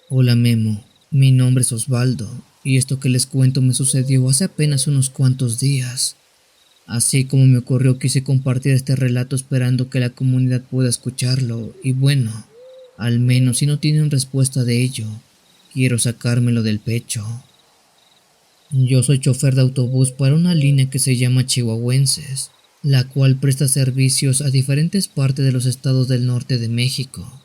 Hola Memo, mi nombre es Osvaldo y esto que les cuento me sucedió hace apenas unos cuantos días. Así como me ocurrió quise compartir este relato esperando que la comunidad pueda escucharlo y bueno, al menos si no tienen respuesta de ello, quiero sacármelo del pecho. Yo soy chofer de autobús para una línea que se llama Chihuahuenses, la cual presta servicios a diferentes partes de los estados del norte de México.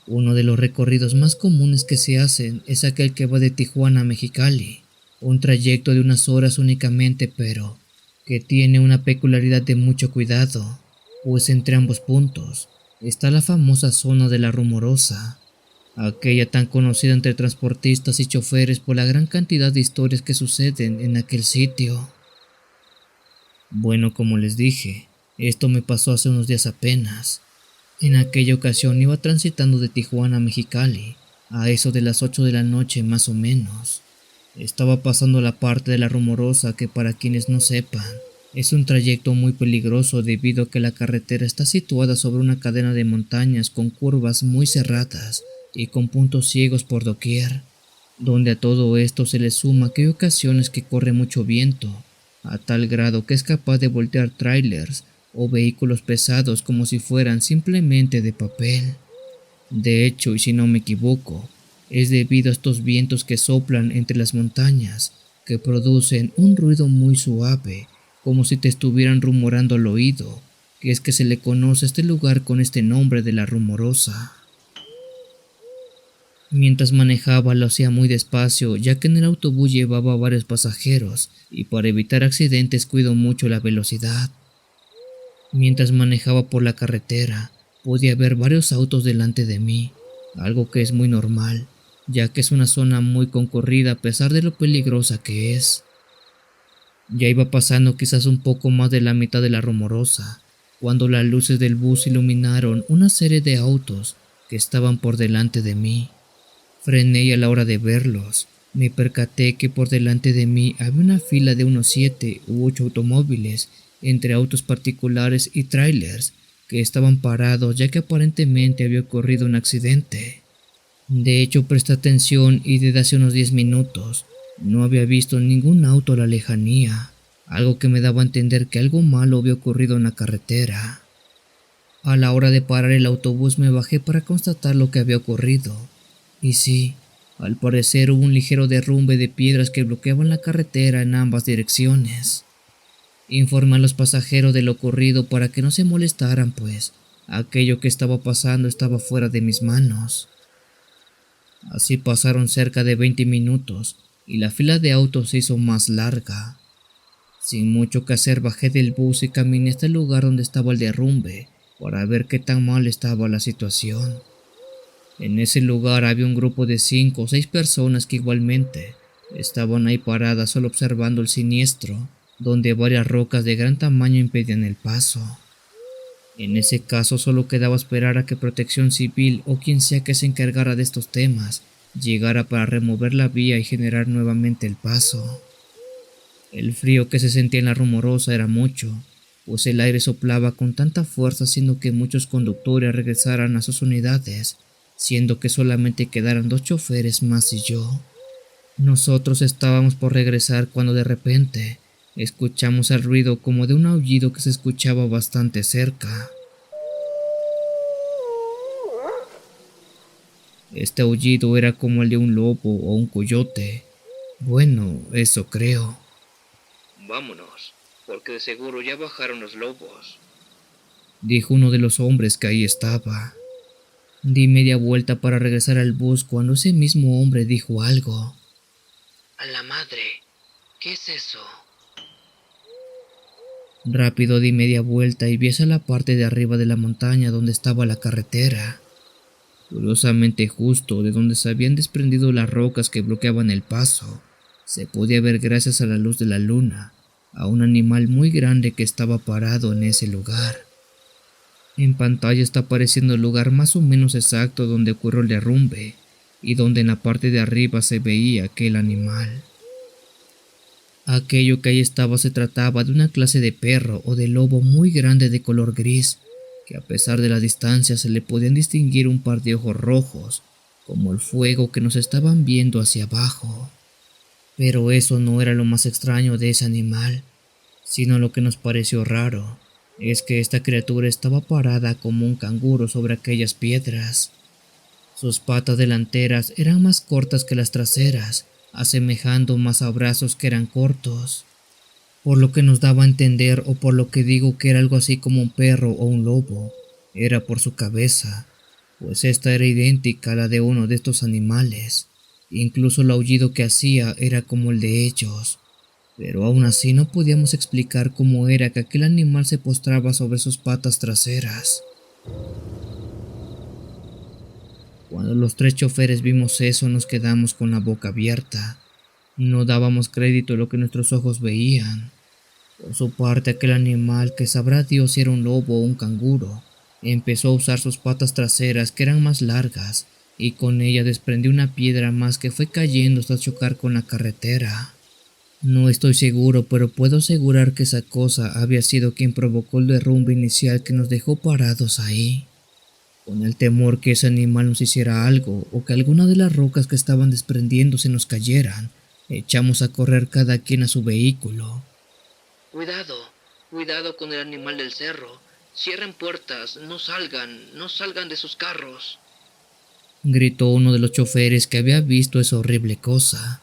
Uno de los recorridos más comunes que se hacen es aquel que va de Tijuana a Mexicali, un trayecto de unas horas únicamente, pero que tiene una peculiaridad de mucho cuidado, pues entre ambos puntos está la famosa zona de la Rumorosa, aquella tan conocida entre transportistas y choferes por la gran cantidad de historias que suceden en aquel sitio. Bueno, como les dije, esto me pasó hace unos días apenas. En aquella ocasión iba transitando de Tijuana a Mexicali, a eso de las 8 de la noche más o menos. Estaba pasando la parte de la Rumorosa que para quienes no sepan, es un trayecto muy peligroso debido a que la carretera está situada sobre una cadena de montañas con curvas muy cerradas y con puntos ciegos por doquier, donde a todo esto se le suma que hay ocasiones que corre mucho viento, a tal grado que es capaz de voltear trailers o vehículos pesados como si fueran simplemente de papel. De hecho, y si no me equivoco, es debido a estos vientos que soplan entre las montañas, que producen un ruido muy suave, como si te estuvieran rumorando al oído, que es que se le conoce a este lugar con este nombre de la Rumorosa. Mientras manejaba lo hacía muy despacio, ya que en el autobús llevaba varios pasajeros, y para evitar accidentes cuido mucho la velocidad. Mientras manejaba por la carretera, podía ver varios autos delante de mí, algo que es muy normal, ya que es una zona muy concurrida a pesar de lo peligrosa que es. Ya iba pasando quizás un poco más de la mitad de la Rumorosa, cuando las luces del bus iluminaron una serie de autos que estaban por delante de mí. Frené y a la hora de verlos, me percaté que por delante de mí había una fila de unos 7 u 8 automóviles, entre autos particulares y trailers, que estaban parados ya que aparentemente había ocurrido un accidente. De hecho, presté atención y desde hace unos 10 minutos no había visto ningún auto a la lejanía, algo que me daba a entender que algo malo había ocurrido en la carretera. A la hora de parar el autobús me bajé para constatar lo que había ocurrido. Y sí, al parecer hubo un ligero derrumbe de piedras que bloqueaban la carretera en ambas direcciones. Informé a los pasajeros de lo ocurrido para que no se molestaran, pues aquello que estaba pasando estaba fuera de mis manos. Así pasaron cerca de 20 minutos y la fila de autos se hizo más larga. Sin mucho que hacer bajé del bus y caminé hasta el lugar donde estaba el derrumbe para ver qué tan mal estaba la situación. En ese lugar había un grupo de 5 o 6 personas que igualmente estaban ahí paradas solo observando el siniestro, donde varias rocas de gran tamaño impedían el paso. En ese caso solo quedaba esperar a que Protección Civil o quien sea que se encargara de estos temas llegara para remover la vía y generar nuevamente el paso. El frío que se sentía en la Rumorosa era mucho, pues el aire soplaba con tanta fuerza haciendo que muchos conductores regresaran a sus unidades, siendo que solamente quedaran 2 choferes más y yo. Nosotros estábamos por regresar cuando de repente escuchamos el ruido como de un aullido que se escuchaba bastante cerca. Este aullido era como el de un lobo o un coyote. Bueno, eso creo. Vámonos, porque de seguro ya bajaron los lobos, dijo uno de los hombres que ahí estaba. Di media vuelta para regresar al bus cuando ese mismo hombre dijo algo. A la madre, ¿qué es eso? Rápido di media vuelta y vi hacia la parte de arriba de la montaña donde estaba la carretera. Curiosamente justo de donde se habían desprendido las rocas que bloqueaban el paso, se podía ver gracias a la luz de la luna a un animal muy grande que estaba parado en ese lugar. En pantalla está apareciendo el lugar más o menos exacto donde ocurrió el derrumbe y donde en la parte de arriba se veía aquel animal. Aquello que ahí estaba se trataba de una clase de perro o de lobo muy grande de color gris, que a pesar de la distancia se le podían distinguir un par de ojos rojos, como el fuego que nos estaban viendo hacia abajo. Pero eso no era lo más extraño de ese animal, sino lo que nos pareció raro, es que esta criatura estaba parada como un canguro sobre aquellas piedras. Sus patas delanteras eran más cortas que las traseras, asemejando más a brazos que eran cortos, por lo que nos daba a entender, o por lo que digo que era algo así como un perro o un lobo, era por su cabeza, pues esta era idéntica a la de uno de estos animales. Incluso el aullido que hacía era como el de ellos, pero aún así no podíamos explicar cómo era que aquel animal se postraba sobre sus patas traseras. Cuando los 3 choferes vimos eso, nos quedamos con la boca abierta. No dábamos crédito a lo que nuestros ojos veían. Por su parte, aquel animal, que sabrá Dios si era un lobo o un canguro, empezó a usar sus patas traseras, que eran más largas, y con ella desprendió una piedra más que fue cayendo hasta chocar con la carretera. No estoy seguro, pero puedo asegurar que esa cosa había sido quien provocó el derrumbe inicial que nos dejó parados ahí. Con el temor que ese animal nos hiciera algo, o que alguna de las rocas que estaban desprendiéndose nos cayeran, echamos a correr cada quien a su vehículo. Cuidado, cuidado con el animal del cerro. Cierren puertas, no salgan de sus carros. Gritó uno de los choferes que había visto esa horrible cosa.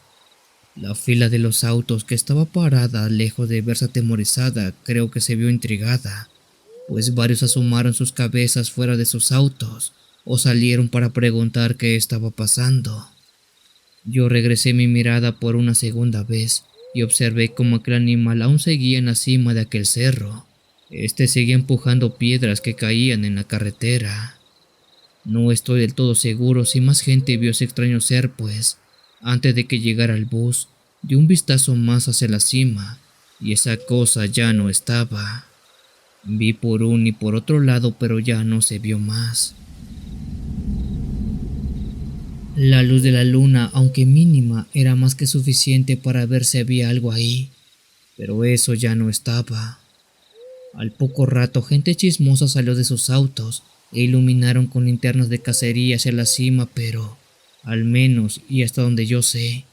La fila de los autos que estaba parada, lejos de verse atemorizada, creo que se vio intrigada, pues varios asomaron sus cabezas fuera de sus autos o salieron para preguntar qué estaba pasando. Yo regresé mi mirada por una segunda vez y observé cómo aquel animal aún seguía en la cima de aquel cerro. Este seguía empujando piedras que caían en la carretera. No estoy del todo seguro si más gente vio ese extraño ser, pues, antes de que llegara el bus, di un vistazo más hacia la cima, y esa cosa ya no estaba. Vi por un y por otro lado, pero ya no se vio más. La luz de la luna, aunque mínima, era más que suficiente para ver si había algo ahí, pero eso ya no estaba. Al poco rato, gente chismosa salió de sus autos e iluminaron con linternas de cacería hacia la cima, pero, al menos y hasta donde yo sé,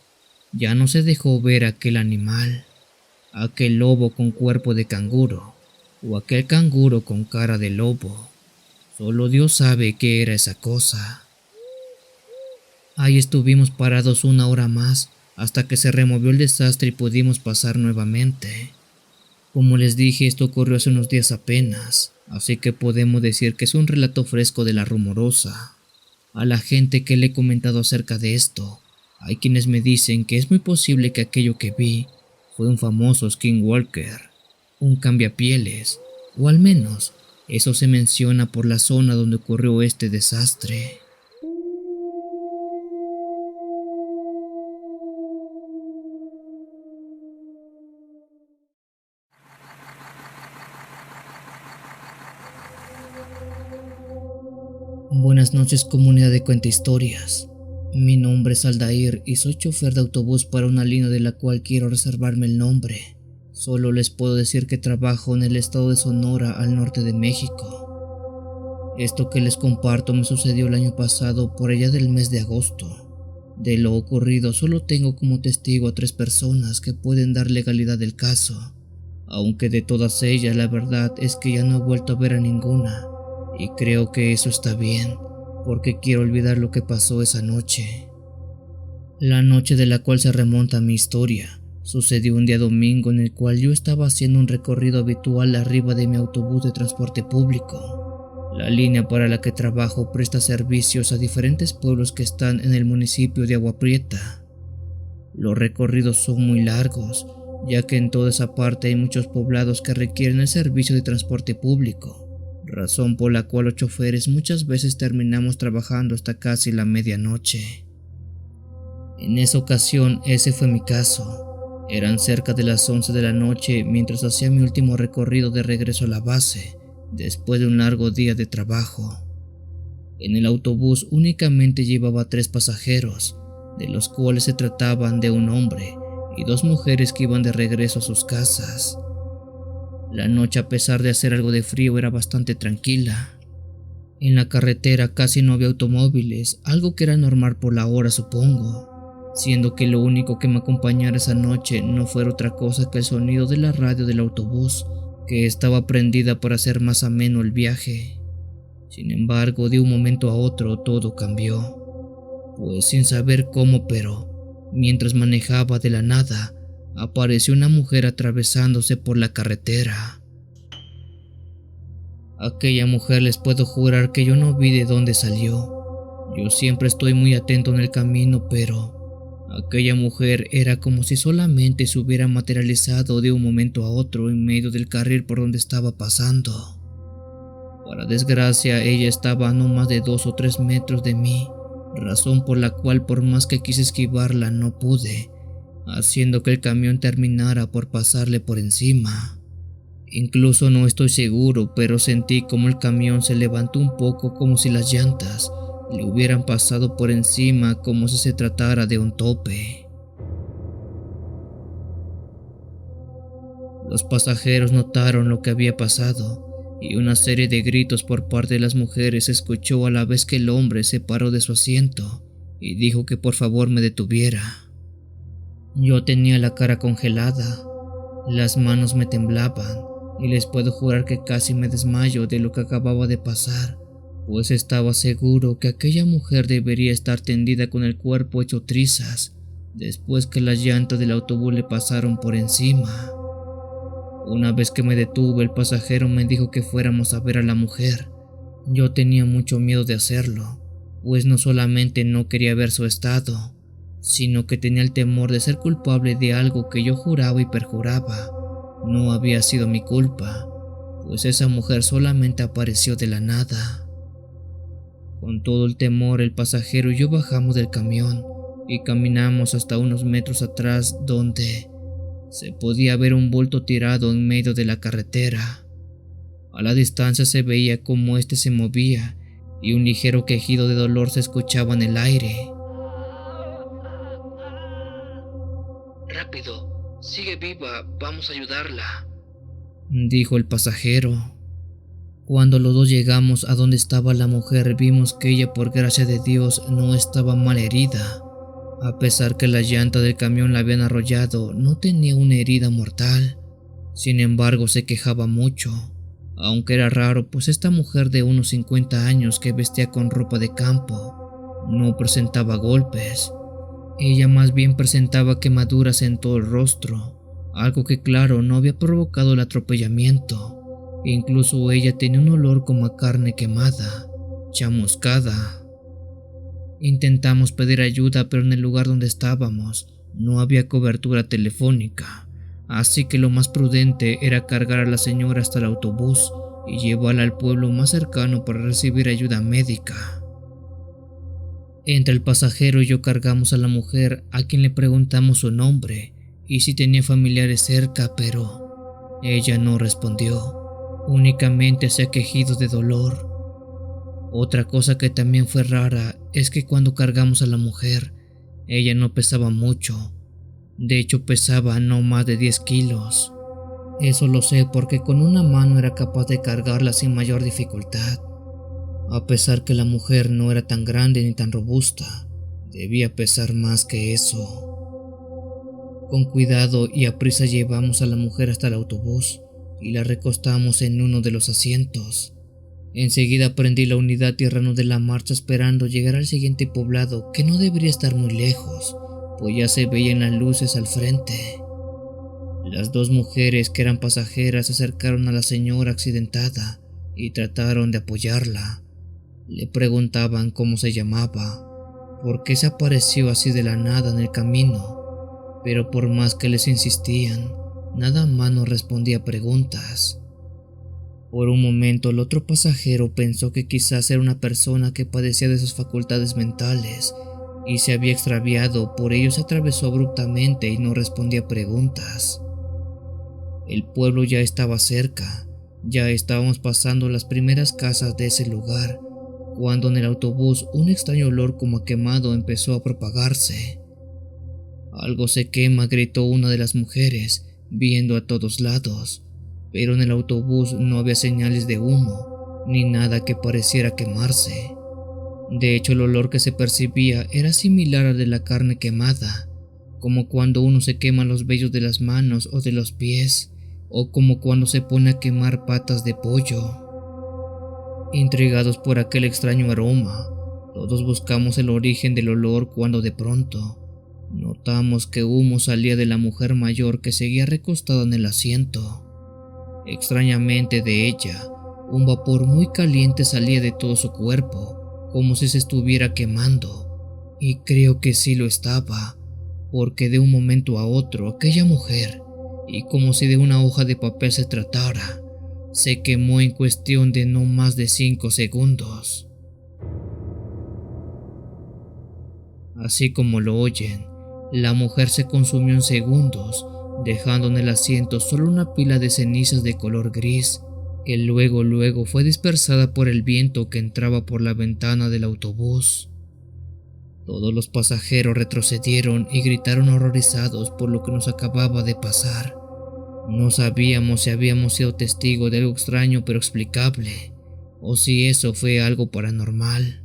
ya no se dejó ver aquel animal, aquel lobo con cuerpo de canguro, o aquel canguro con cara de lobo. Solo Dios sabe qué era esa cosa. Ahí estuvimos parados 1 hora más, hasta que se removió el desastre y pudimos pasar nuevamente. Como les dije, esto ocurrió hace unos días apenas, así que podemos decir que es un relato fresco de la rumorosa. A la gente que le he comentado acerca de esto, hay quienes me dicen que es muy posible que aquello que vi fue un famoso skinwalker, un cambiapieles, o al menos eso se menciona por la zona donde ocurrió este desastre. Buenas noches, comunidad de cuentahistorias. Mi nombre es Aldair y soy chofer de autobús para una línea de la cual quiero reservarme el nombre. Solo les puedo decir que trabajo en el estado de Sonora, al norte de México. Esto que les comparto me sucedió el año pasado, por allá del mes de agosto. De lo ocurrido solo tengo como testigo a 3 personas que pueden dar legalidad del caso, aunque de todas ellas la verdad es que ya no he vuelto a ver a ninguna. Y creo que eso está bien, porque quiero olvidar lo que pasó esa noche. La noche de la cual se remonta mi historia, sucedió un día domingo en el cual yo estaba haciendo un recorrido habitual arriba de mi autobús de transporte público. La línea para la que trabajo presta servicios a diferentes pueblos que están en el municipio de Agua Prieta. Los recorridos son muy largos, ya que en toda esa parte hay muchos poblados que requieren el servicio de transporte público, razón por la cual los choferes muchas veces terminamos trabajando hasta casi la medianoche. En esa ocasión ese fue mi caso. Eran cerca de las 11 de la noche mientras hacía mi último recorrido de regreso a la base, después de un largo día de trabajo. En el autobús únicamente llevaba 3 pasajeros, de los cuales se trataban de un hombre y 2 mujeres que iban de regreso a sus casas. La noche, a pesar de hacer algo de frío, era bastante tranquila. En la carretera casi no había automóviles, algo que era normal por la hora, supongo, siendo que lo único que me acompañara esa noche no fuera otra cosa que el sonido de la radio del autobús, que estaba prendida para hacer más ameno el viaje. Sin embargo, de un momento a otro todo cambió, pues sin saber cómo, pero mientras manejaba, de la nada apareció una mujer atravesándose por la carretera. Aquella mujer, les puedo jurar que yo no vi de dónde salió. Yo siempre estoy muy atento en el camino, pero aquella mujer era como si solamente se hubiera materializado de un momento a otro en medio del carril por donde estaba pasando. Para desgracia, ella estaba a no más de 2 o 3 metros de mí, razón por la cual por más que quise esquivarla no pude, haciendo que el camión terminara por pasarle por encima. Incluso no estoy seguro, pero sentí como el camión se levantó un poco, como si las llantas le hubieran pasado por encima, como si se tratara de un tope. Los pasajeros notaron lo que había pasado y una serie de gritos por parte de las mujeres se escuchó a la vez que el hombre se paró de su asiento y dijo que por favor me detuviera. Yo tenía la cara congelada, las manos me temblaban y les puedo jurar que casi me desmayo de lo que acababa de pasar, pues estaba seguro que aquella mujer debería estar tendida con el cuerpo hecho trizas después que las llantas del autobús le pasaron por encima. Una vez que me detuve, el pasajero me dijo que fuéramos a ver a la mujer. Yo tenía mucho miedo de hacerlo, pues no solamente no quería ver su estado, sino que tenía el temor de ser culpable de algo que yo juraba y perjuraba no había sido mi culpa, pues esa mujer solamente apareció de la nada. Con todo el temor, el pasajero y yo bajamos del camión y caminamos hasta unos metros atrás, donde se podía ver un bulto tirado en medio de la carretera. A la distancia se veía cómo este se movía y un ligero quejido de dolor se escuchaba en el aire. Rápido, sigue viva, vamos a ayudarla, dijo el pasajero. Cuando los dos llegamos a donde estaba la mujer, vimos que ella, por gracia de Dios, no estaba mal herida. A pesar que las llantas del camión la habían arrollado, no tenía una herida mortal. Sin embargo, se quejaba mucho, aunque era raro, pues esta mujer de unos 50 años que vestía con ropa de campo no presentaba golpes. Ella más bien presentaba quemaduras en todo el rostro, algo que claro no había provocado el atropellamiento. Incluso ella tenía un olor como a carne quemada, chamuscada. Intentamos pedir ayuda, pero en el lugar donde estábamos no había cobertura telefónica, así que lo más prudente era cargar a la señora hasta el autobús y llevarla al pueblo más cercano para recibir ayuda médica. Entre el pasajero y yo cargamos a la mujer, a quien le preguntamos su nombre y si tenía familiares cerca, pero ella no respondió. Únicamente hacía quejidos de dolor. Otra cosa que también fue rara es que cuando cargamos a la mujer, ella no pesaba mucho. De hecho, pesaba no más de 10 kilos. Eso lo sé porque con una mano era capaz de cargarla sin mayor dificultad. A pesar que la mujer no era tan grande ni tan robusta, debía pesar más que eso. Con cuidado y a prisa llevamos a la mujer hasta el autobús y la recostamos en uno de los asientos. Enseguida prendí la unidad y reanudé la marcha esperando llegar al siguiente poblado, que no debería estar muy lejos, pues ya se veían las luces al frente. Las dos mujeres que eran pasajeras se acercaron a la señora accidentada y trataron de apoyarla. Le preguntaban cómo se llamaba, por qué se apareció así de la nada en el camino, pero por más que les insistían, nada más nos respondía preguntas. Por un momento el otro pasajero pensó que quizás era una persona que padecía de sus facultades mentales y se había extraviado, por ello se atravesó abruptamente y no respondía preguntas. El pueblo ya estaba cerca, ya estábamos pasando las primeras casas de ese lugar, cuando en el autobús un extraño olor como a quemado empezó a propagarse. «Algo se quema», gritó una de las mujeres, viendo a todos lados, pero en el autobús no había señales de humo, ni nada que pareciera quemarse. De hecho, el olor que se percibía era similar al de la carne quemada, como cuando uno se quema los vellos de las manos o de los pies, o como cuando se pone a quemar patas de pollo. Intrigados por aquel extraño aroma, todos buscamos el origen del olor cuando de pronto notamos que humo salía de la mujer mayor que seguía recostada en el asiento. Extrañamente de ella, un vapor muy caliente salía de todo su cuerpo, como si se estuviera quemando, y creo que sí lo estaba, porque de un momento a otro aquella mujer, y como si de una hoja de papel se tratara, se quemó en cuestión de no más de 5 segundos. Así como lo oyen, la mujer se consumió en segundos, dejando en el asiento solo una pila de cenizas de color gris, que luego fue dispersada por el viento que entraba por la ventana del autobús. Todos los pasajeros retrocedieron y gritaron horrorizados por lo que nos acababa de pasar. No sabíamos si habíamos sido testigos de algo extraño pero explicable, o si eso fue algo paranormal.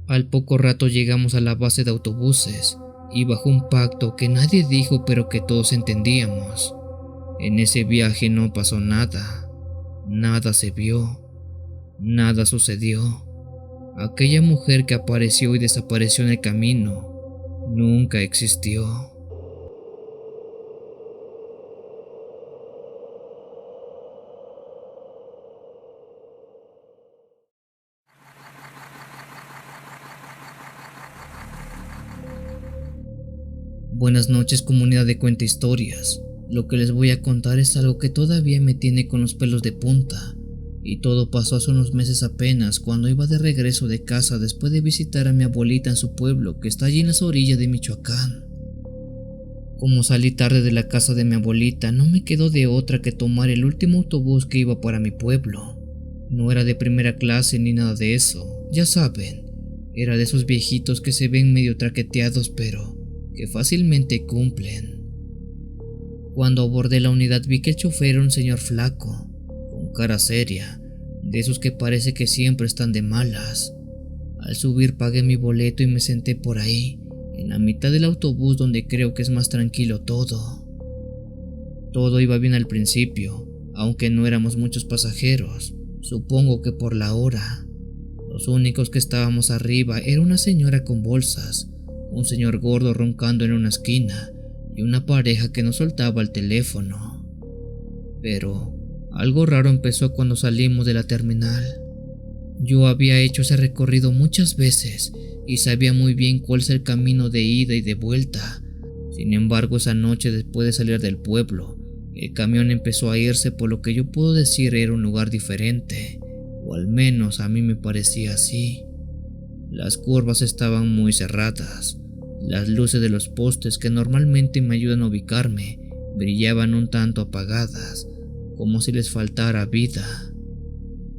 Al poco rato llegamos a la base de autobuses, y bajo un pacto que nadie dijo pero que todos entendíamos, en ese viaje no pasó nada. Nada se vio, nada sucedió. Aquella mujer que apareció y desapareció en el camino nunca existió. Buenas noches, comunidad de Cuenta Historias. Lo que les voy a contar es algo que todavía me tiene con los pelos de punta, y todo pasó hace unos meses apenas, cuando iba de regreso de casa después de visitar a mi abuelita en su pueblo, que está allí en las orillas de Michoacán. Como salí tarde de la casa de mi abuelita, no me quedó de otra que tomar el último autobús que iba para mi pueblo. No era de primera clase ni nada de eso, ya saben, era de esos viejitos que se ven medio traqueteados pero que fácilmente cumplen. Cuando abordé la unidad vi que el chofer era un señor flaco, con cara seria, de esos que parece que siempre están de malas. Al subir pagué mi boleto y me senté por ahí, en la mitad del autobús donde creo que es más tranquilo todo. Todo iba bien al principio, aunque no éramos muchos pasajeros, supongo que por la hora. Los únicos que estábamos arriba era una señora con bolsas, un señor gordo roncando en una esquina, y una pareja que no soltaba el teléfono. Pero algo raro empezó cuando salimos de la terminal. Yo había hecho ese recorrido muchas veces y sabía muy bien cuál es el camino de ida y de vuelta. Sin embargo, esa noche después de salir del pueblo, el camión empezó a irse, por lo que yo puedo decir era un lugar diferente, o al menos a mí me parecía así. Las curvas estaban muy cerradas. Las luces de los postes que normalmente me ayudan a ubicarme brillaban un tanto apagadas, como si les faltara vida.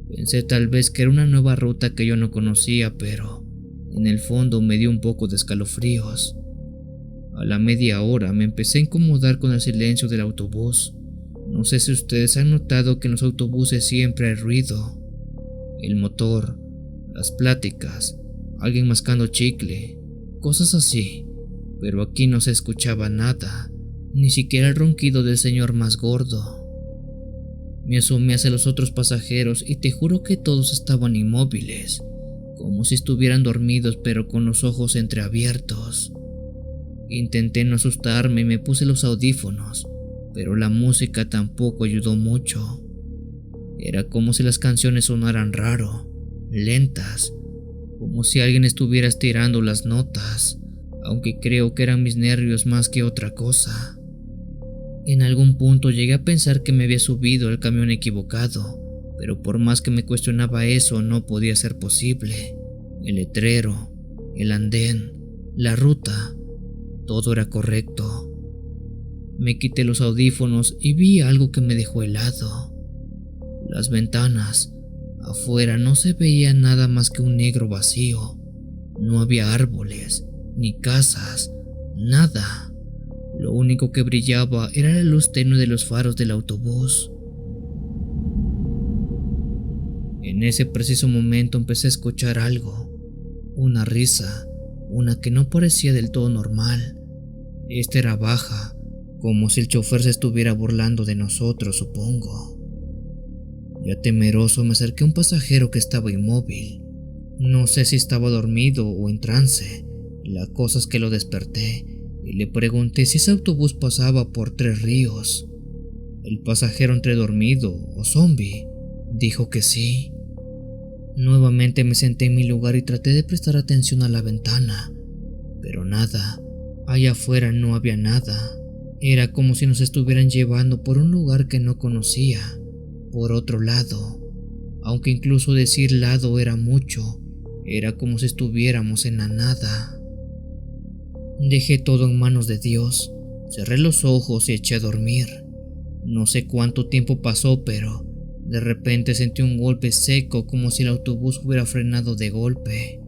Pensé tal vez que era una nueva ruta que yo no conocía, pero en el fondo me dio un poco de escalofríos. A la media hora me empecé a incomodar con el silencio del autobús. No sé si ustedes han notado que en los autobuses siempre hay ruido. El motor, las pláticas, alguien mascando chicle, cosas así, pero aquí no se escuchaba nada, ni siquiera el ronquido del señor más gordo. Me asomé hacia los otros pasajeros y te juro que todos estaban inmóviles, como si estuvieran dormidos pero con los ojos entreabiertos. Intenté no asustarme y me puse los audífonos, pero la música tampoco ayudó mucho. Era como si las canciones sonaran raro, lentas, como si alguien estuviera estirando las notas, aunque creo que eran mis nervios más que otra cosa. En algún punto llegué a pensar que me había subido al camión equivocado, pero por más que me cuestionaba eso, no podía ser posible. El letrero, el andén, la ruta, todo era correcto. Me quité los audífonos y vi algo que me dejó helado. Las ventanas, afuera no se veía nada más que un negro vacío. No había árboles, ni casas, nada. Lo único que brillaba era la luz tenue de los faros del autobús. En ese preciso momento empecé a escuchar algo, una risa, una que no parecía del todo normal. Esta era baja, como si el chofer se estuviera burlando de nosotros, supongo. Ya temeroso me acerqué a un pasajero que estaba inmóvil. No sé si estaba dormido o en trance. La cosa es que lo desperté y le pregunté si ese autobús pasaba por Tres Ríos. El pasajero, entre dormido o zombie, dijo que sí. Nuevamente me senté en mi lugar y traté de prestar atención a la ventana, pero nada. Allá afuera no había nada. Era como si nos estuvieran llevando por un lugar que no conocía, por otro lado. Aunque incluso decir lado era mucho, era como si estuviéramos en la nada. Dejé todo en manos de Dios, cerré los ojos y eché a dormir. No sé cuánto tiempo pasó, pero de repente sentí un golpe seco, como si el autobús hubiera frenado de golpe.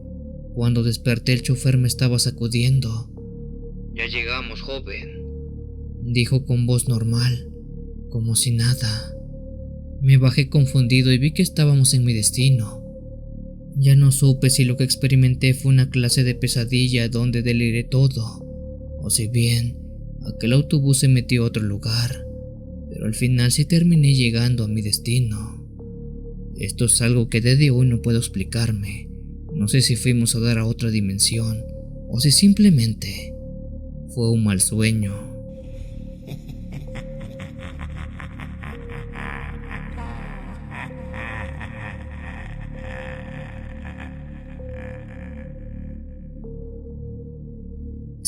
Cuando desperté, el chofer me estaba sacudiendo. Ya llegamos, joven, dijo con voz normal, como si nada. Me bajé confundido y vi que estábamos en mi destino. Ya no supe si lo que experimenté fue una clase de pesadilla donde deliré todo, o si bien aquel autobús se metió a otro lugar, pero al final sí terminé llegando a mi destino. Esto es algo que desde hoy no puedo explicarme. No sé si fuimos a dar a otra dimensión, o si simplemente fue un mal sueño.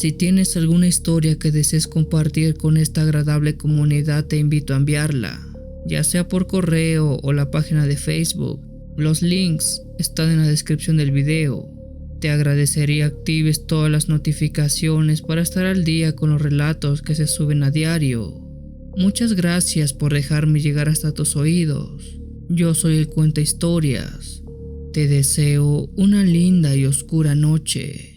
Si tienes alguna historia que desees compartir con esta agradable comunidad, te invito a enviarla, ya sea por correo o la página de Facebook. Los links están en la descripción del video. Te agradecería actives todas las notificaciones para estar al día con los relatos que se suben a diario. Muchas gracias por dejarme llegar hasta tus oídos. Yo soy el Cuenta Historias. Te deseo una linda y oscura noche.